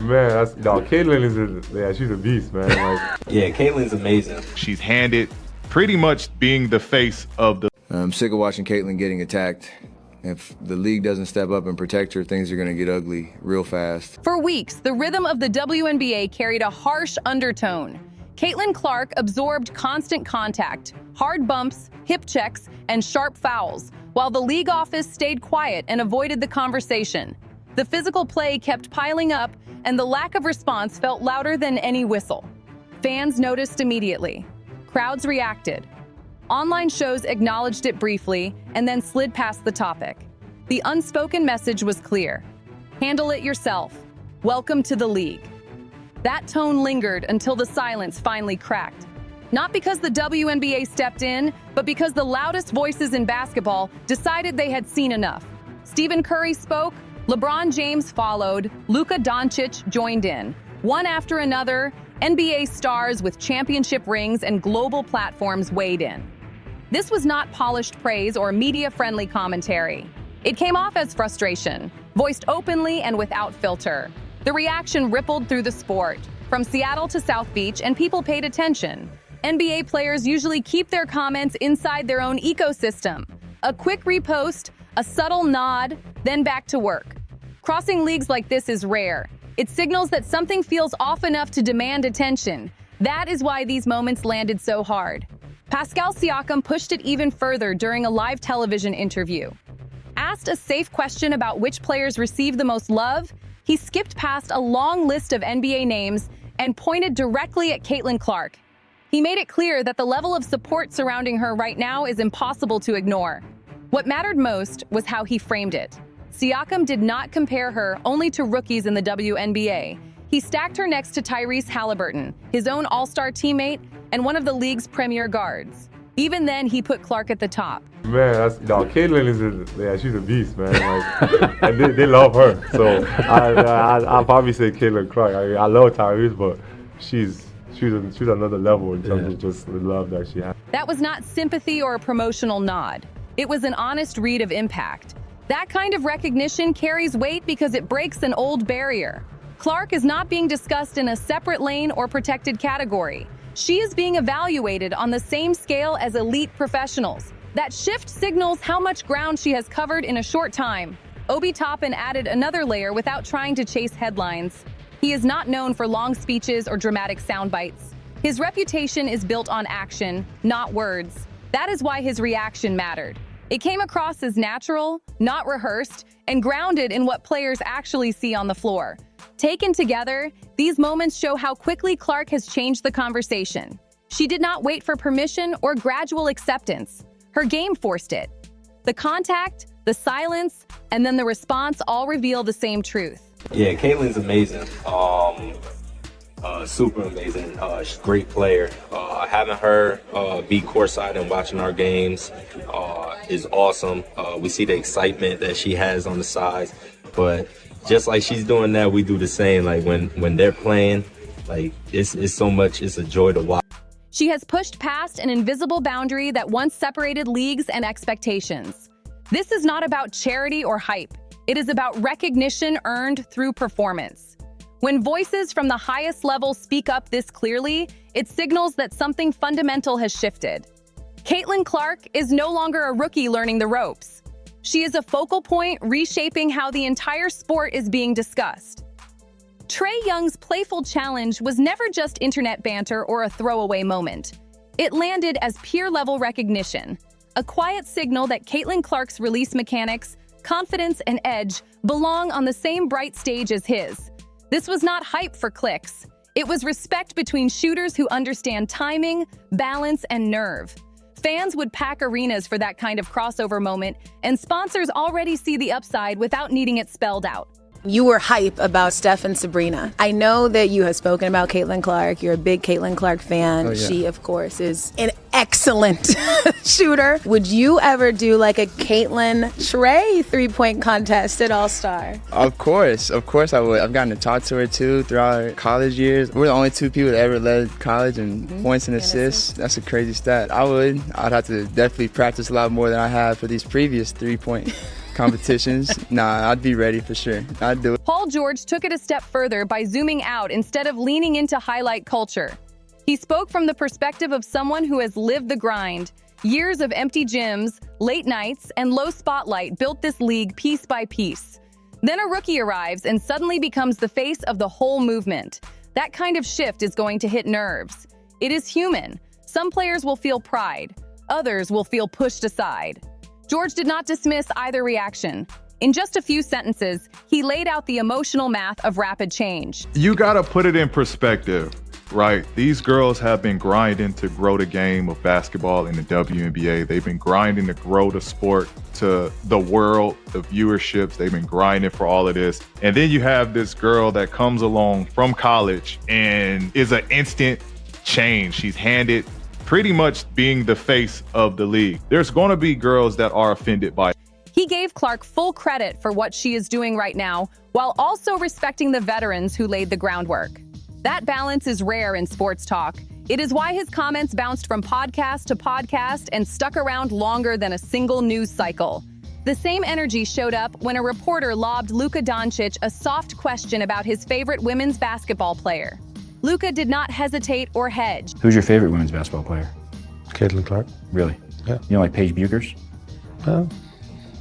Man, Caitlin she's a beast, man. Yeah, Caitlin's amazing. She's handed pretty much being the face of the. I'm sick of watching Caitlin getting attacked. If the league doesn't step up and protect her, things are going to get ugly real fast. For weeks, the rhythm of the WNBA carried a harsh undertone. Caitlin Clark absorbed constant contact, hard bumps, hip checks, and sharp fouls, while the league office stayed quiet and avoided the conversation. The physical play kept piling up, and the lack of response felt louder than any whistle. Fans noticed immediately. Crowds reacted. Online shows acknowledged it briefly and then slid past the topic. The unspoken message was clear. Handle it yourself. Welcome to the league. That tone lingered until the silence finally cracked. Not because the WNBA stepped in, but because the loudest voices in basketball decided they had seen enough. Stephen Curry spoke, LeBron James followed, Luka Doncic joined in. One after another, NBA stars with championship rings and global platforms weighed in. This was not polished praise or media-friendly commentary. It came off as frustration, voiced openly and without filter. The reaction rippled through the sport, from Seattle to South Beach, and people paid attention. NBA players usually keep their comments inside their own ecosystem. A quick repost, a subtle nod, then back to work. Crossing leagues like this is rare. It signals that something feels off enough to demand attention. That is why these moments landed so hard. Pascal Siakam pushed it even further during a live television interview. Asked a safe question about which players received the most love, he skipped past a long list of NBA names and pointed directly at Caitlin Clark. He made it clear that the level of support surrounding her right now is impossible to ignore. What mattered most was how he framed it. Siakam did not compare her only to rookies in the WNBA. He stacked her next to Tyrese Halliburton, his own all-star teammate and one of the league's premier guards. Even then, he put Clark at the top. Man, Caitlin she's a beast, man. And they love her. So I'll probably say Caitlin Clark. I love Tyrese, but she's another level in terms of just the love that she has. That was not sympathy or a promotional nod. It was an honest read of impact. That kind of recognition carries weight because it breaks an old barrier. Clark is not being discussed in a separate lane or protected category. She is being evaluated on the same scale as elite professionals. That shift signals how much ground she has covered in a short time. Obi Toppin added another layer without trying to chase headlines. He is not known for long speeches or dramatic sound bites. His reputation is built on action, not words. That is why his reaction mattered. It came across as natural, not rehearsed, and grounded in what players actually see on the floor. Taken together, these moments show how quickly Clark has changed the conversation. She did not wait for permission or gradual acceptance. Her game forced it. The contact, the silence, and then the response all reveal the same truth. Yeah, Caitlin's amazing. Super amazing. She's a great player. Having her be courtside and watching our games is awesome. We see the excitement that she has on the sides, but just like she's doing that, we do the same. Like when they're playing, like it's so much. It's a joy to watch. She has pushed past an invisible boundary that once separated leagues and expectations. This is not about charity or hype. It is about recognition earned through performance. When voices from the highest level speak up this clearly, it signals that something fundamental has shifted. Caitlin Clark is no longer a rookie learning the ropes. She is a focal point reshaping how the entire sport is being discussed. Trae Young's playful challenge was never just internet banter or a throwaway moment. It landed as peer-level recognition, a quiet signal that Caitlin Clark's release mechanics, confidence, and edge belong on the same bright stage as his. This was not hype for clicks. It was respect between shooters who understand timing, balance, and nerve. Fans would pack arenas for that kind of crossover moment, and sponsors already see the upside without needing it spelled out. You were hype about Steph and Sabrina. I know that you have spoken about Caitlin Clark. You're a big Caitlin Clark fan. Oh, yeah. She, of course, is an excellent shooter. Would you ever do like a Caitlin Trae three-point contest at All-Star? Of course I would. I've gotten to talk to her too throughout her college years. We're the only two people that ever led college in points and assists. That's a crazy stat. I'd have to definitely practice a lot more than I have for these previous three-point competitions, nah, I'd be ready for sure. I'd do it. Paul George took it a step further by zooming out instead of leaning into highlight culture. He spoke from the perspective of someone who has lived the grind. Years of empty gyms, late nights, and low spotlight built this league piece by piece. Then a rookie arrives and suddenly becomes the face of the whole movement. That kind of shift is going to hit nerves. It is human. Some players will feel pride. Others will feel pushed aside. George did not dismiss either reaction. In just a few sentences, he laid out the emotional math of rapid change. You gotta put it in perspective, right? These girls have been grinding to grow the game of basketball in the WNBA. They've been grinding to grow the sport to the world, the viewerships. They've been grinding for all of this. And then you have this girl that comes along from college and is an instant change. She's handed pretty much being the face of the league. There's going to be girls that are offended by it. He gave Clark full credit for what she is doing right now, while also respecting the veterans who laid the groundwork. That balance is rare in sports talk. It is why his comments bounced from podcast to podcast and stuck around longer than a single news cycle. The same energy showed up when a reporter lobbed Luka Doncic a soft question about his favorite women's basketball player. Luka did not hesitate or hedge. Who's your favorite women's basketball player? Caitlin Clark. Really? Yeah. You don't like Paige Buchers?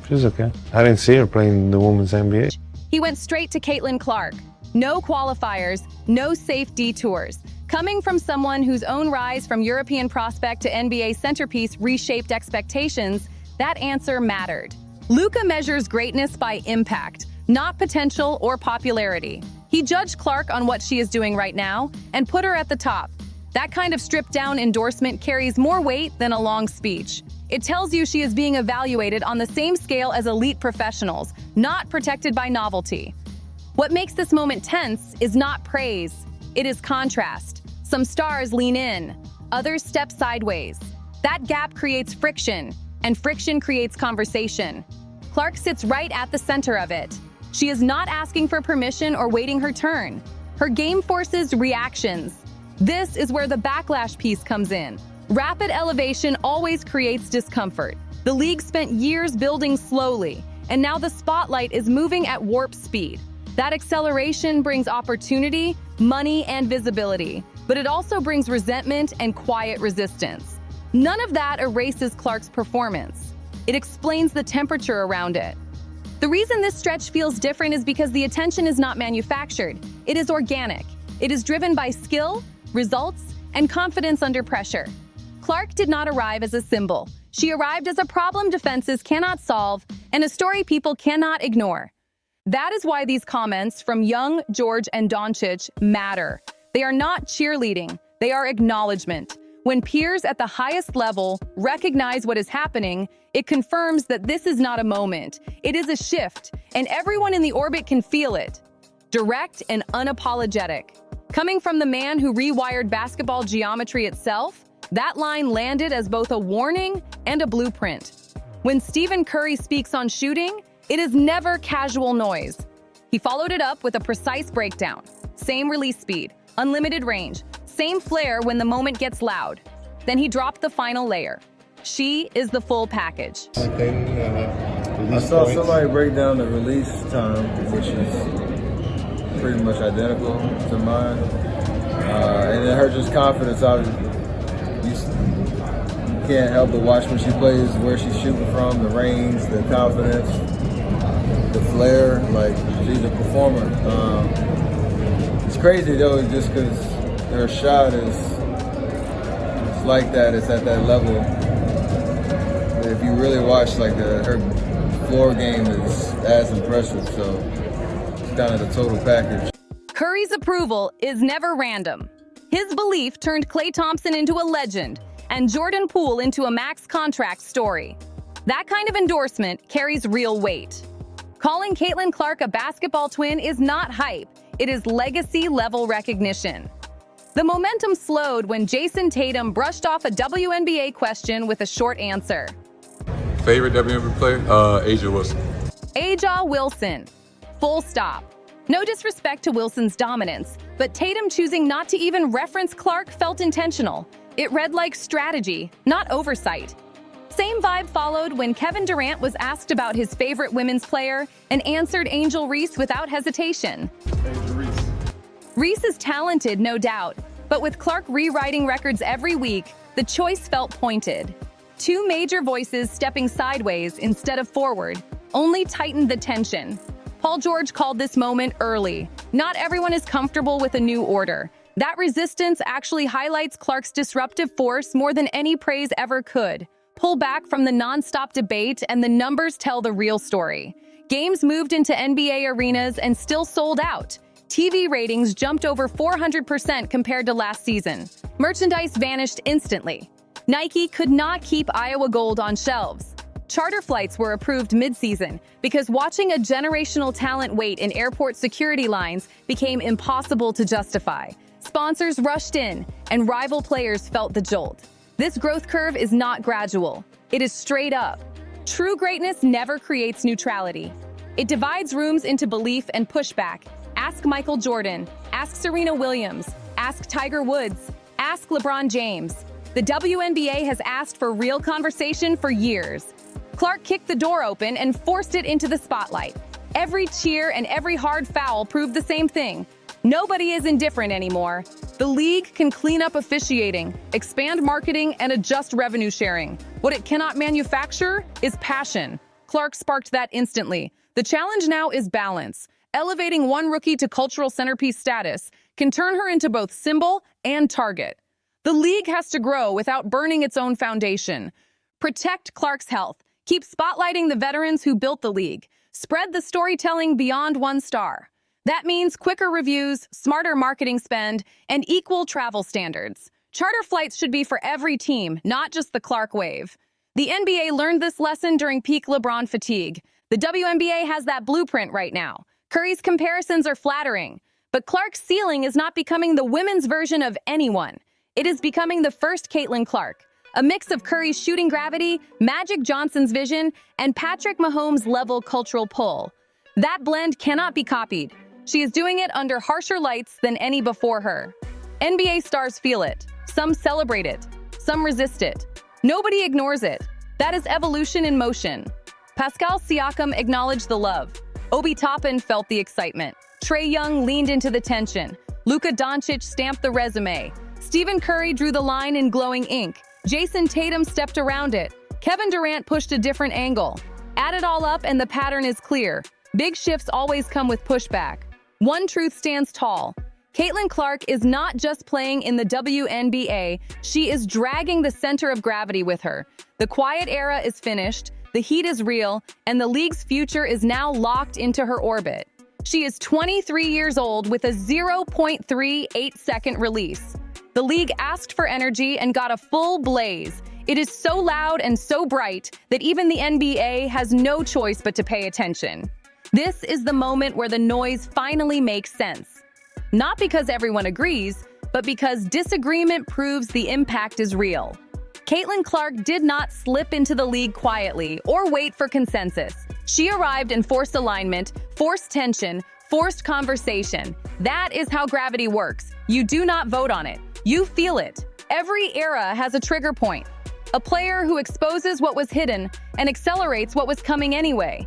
She's okay. I didn't see her playing the women's NBA. He went straight to Caitlin Clark. No qualifiers, no safe detours. Coming from someone whose own rise from European prospect to NBA centerpiece reshaped expectations, that answer mattered. Luka measures greatness by impact, not potential or popularity. He judged Clark on what she is doing right now and put her at the top. That kind of stripped-down endorsement carries more weight than a long speech. It tells you she is being evaluated on the same scale as elite professionals, not protected by novelty. What makes this moment tense is not praise. It is contrast. Some stars lean in, others step sideways. That gap creates friction, and friction creates conversation. Clark sits right at the center of it. She is not asking for permission or waiting her turn. Her game forces reactions. This is where the backlash piece comes in. Rapid elevation always creates discomfort. The league spent years building slowly, and now the spotlight is moving at warp speed. That acceleration brings opportunity, money, and visibility, but it also brings resentment and quiet resistance. None of that erases Clark's performance. It explains the temperature around it. The reason this stretch feels different is because the attention is not manufactured. It is organic. It is driven by skill, results, and confidence under pressure. Clark did not arrive as a symbol. She arrived as a problem defenses cannot solve and a story people cannot ignore. That is why these comments from Young, George, and Doncic matter. They are not cheerleading. They are acknowledgement. When peers at the highest level recognize what is happening, it confirms that this is not a moment. It is a shift, and everyone in the orbit can feel it. Direct and unapologetic. Coming from the man who rewired basketball geometry itself, that line landed as both a warning and a blueprint. When Stephen Curry speaks on shooting, it is never casual noise. He followed it up with a precise breakdown. Same release speed, unlimited range, same flair when the moment gets loud. Then he dropped the final layer. She is the full package. I saw somebody break down the release time, which is pretty much identical to mine. And then her just confidence, you can't help but watch when she plays, where she's shooting from, the range, the confidence, the flair. Like, she's a performer. It's crazy though, just because her shot is like that, it's at that level. But if you really watch, like, her floor game is as impressive, so it's kind of the total package. Curry's approval is never random. His belief turned Klay Thompson into a legend and Jordan Poole into a max contract story. That kind of endorsement carries real weight. Calling Caitlin Clark a basketball twin is not hype. It is legacy-level recognition. The momentum slowed when Jason Tatum brushed off a WNBA question with a short answer. Favorite WNBA player? Asia Wilson. Aja Wilson. Full stop. No disrespect to Wilson's dominance, but Tatum choosing not to even reference Clark felt intentional. It read like strategy, not oversight. same vibe followed when Kevin Durant was asked about his favorite women's player and answered Angel Reese without hesitation. Reese is talented, no doubt, but with Clark rewriting records every week, the choice felt pointed. Two major voices stepping sideways instead of forward only tightened the tension. Paul George called this moment early. Not everyone is comfortable with a new order. That resistance actually highlights Clark's disruptive force more than any praise ever could. Pull back from the non-stop debate and the numbers tell the real story. Games moved into NBA arenas and still sold out. TV ratings jumped over 400% compared to last season. Merchandise vanished instantly. Nike could not keep Iowa Gold on shelves. Charter flights were approved mid-season because watching a generational talent wait in airport security lines became impossible to justify. Sponsors rushed in, and rival players felt the jolt. This growth curve is not gradual. It is straight up. True greatness never creates neutrality. It divides rooms into belief and pushback. Ask Michael Jordan. Ask Serena Williams. Ask Tiger Woods. Ask LeBron James. The WNBA has asked for real conversation for years. Clark kicked the door open and forced it into the spotlight. Every cheer and every hard foul proved the same thing. Nobody is indifferent anymore. The league can clean up officiating, expand marketing, and adjust revenue sharing. What it cannot manufacture is passion. Clark sparked that instantly. The challenge now is balance. Elevating one rookie to cultural centerpiece status can turn her into both symbol and target. The league has to grow without burning its own foundation. Protect Clark's health. Keep spotlighting the veterans who built the league. Spread the storytelling beyond one star. That means quicker reviews, smarter marketing spend, and equal travel standards. Charter flights should be for every team, not just the Clark wave. The NBA learned this lesson during peak LeBron fatigue. The WNBA has that blueprint right now. Curry's comparisons are flattering, but Clark's ceiling is not becoming the women's version of anyone. It is becoming the first Caitlin Clark, a mix of Curry's shooting gravity, Magic Johnson's vision, and Patrick Mahomes' level cultural pull. That blend cannot be copied. She is doing it under harsher lights than any before her. NBA stars feel it. Some celebrate it. Some resist it. Nobody ignores it. That is evolution in motion. Pascal Siakam acknowledged the love. Obi Toppin felt the excitement. Trae Young leaned into the tension. Luka Doncic stamped the resume. Stephen Curry drew the line in glowing ink. Jason Tatum stepped around it. Kevin Durant pushed a different angle. Add it all up and the pattern is clear. Big shifts always come with pushback. One truth stands tall. Caitlin Clark is not just playing in the WNBA, she is dragging the center of gravity with her. The quiet era is finished, the heat is real, and the league's future is now locked into her orbit. She is 23 years old with a 0.38-second release. The league asked for energy and got a full blaze. It is so loud and so bright that even the NBA has no choice but to pay attention. This is the moment where the noise finally makes sense. Not because everyone agrees, but because disagreement proves the impact is real. Caitlin Clark did not slip into the league quietly or wait for consensus. She arrived and forced alignment, forced tension, forced conversation. That is how gravity works. You do not vote on it. You feel it. Every era has a trigger point. A player who exposes what was hidden and accelerates what was coming anyway.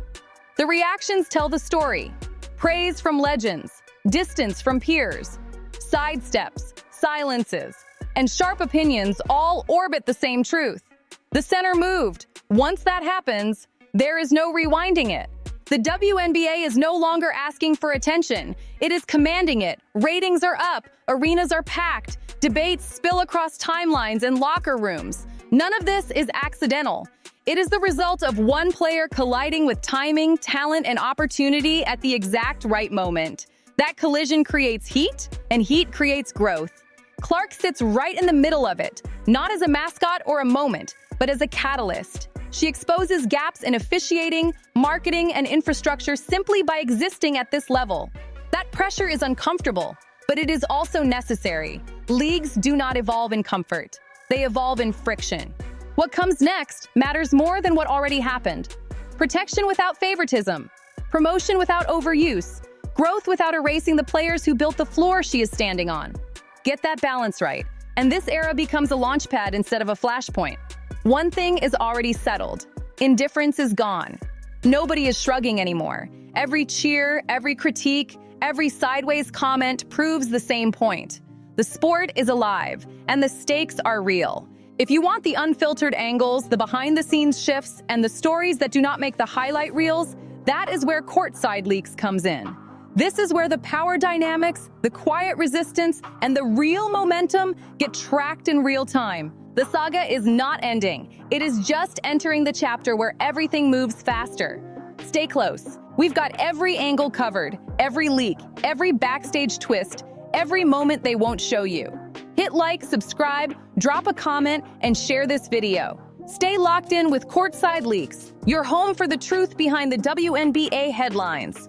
The reactions tell the story. Praise from legends, distance from peers, sidesteps, silences, and sharp opinions all orbit the same truth. The center moved. Once that happens, there is no rewinding it. The WNBA is no longer asking for attention. It is commanding it. Ratings are up, arenas are packed, debates spill across timelines and locker rooms. None of this is accidental. It is the result of one player colliding with timing, talent, and opportunity at the exact right moment. That collision creates heat, and heat creates growth. Clark sits right in the middle of it, not as a mascot or a moment, but as a catalyst. She exposes gaps in officiating, marketing, and infrastructure simply by existing at this level. That pressure is uncomfortable, but it is also necessary. Leagues do not evolve in comfort. They evolve in friction. What comes next matters more than what already happened. Protection without favoritism, promotion without overuse, growth without erasing the players who built the floor she is standing on. Get that balance right, and this era becomes a launchpad instead of a flashpoint. One thing is already settled. Indifference is gone. Nobody is shrugging anymore. Every cheer, every critique, every sideways comment proves the same point. The sport is alive, and the stakes are real. If you want the unfiltered angles, the behind-the-scenes shifts, and the stories that do not make the highlight reels, that is where Courtside Leaks comes in. This is where the power dynamics, the quiet resistance, and the real momentum get tracked in real time. The saga is not ending. It is just entering the chapter where everything moves faster. Stay close. We've got every angle covered, every leak, every backstage twist, every moment they won't show you. Hit like, subscribe, drop a comment, and share this video. Stay locked in with Courtside Leaks, your home for the truth behind the WNBA headlines.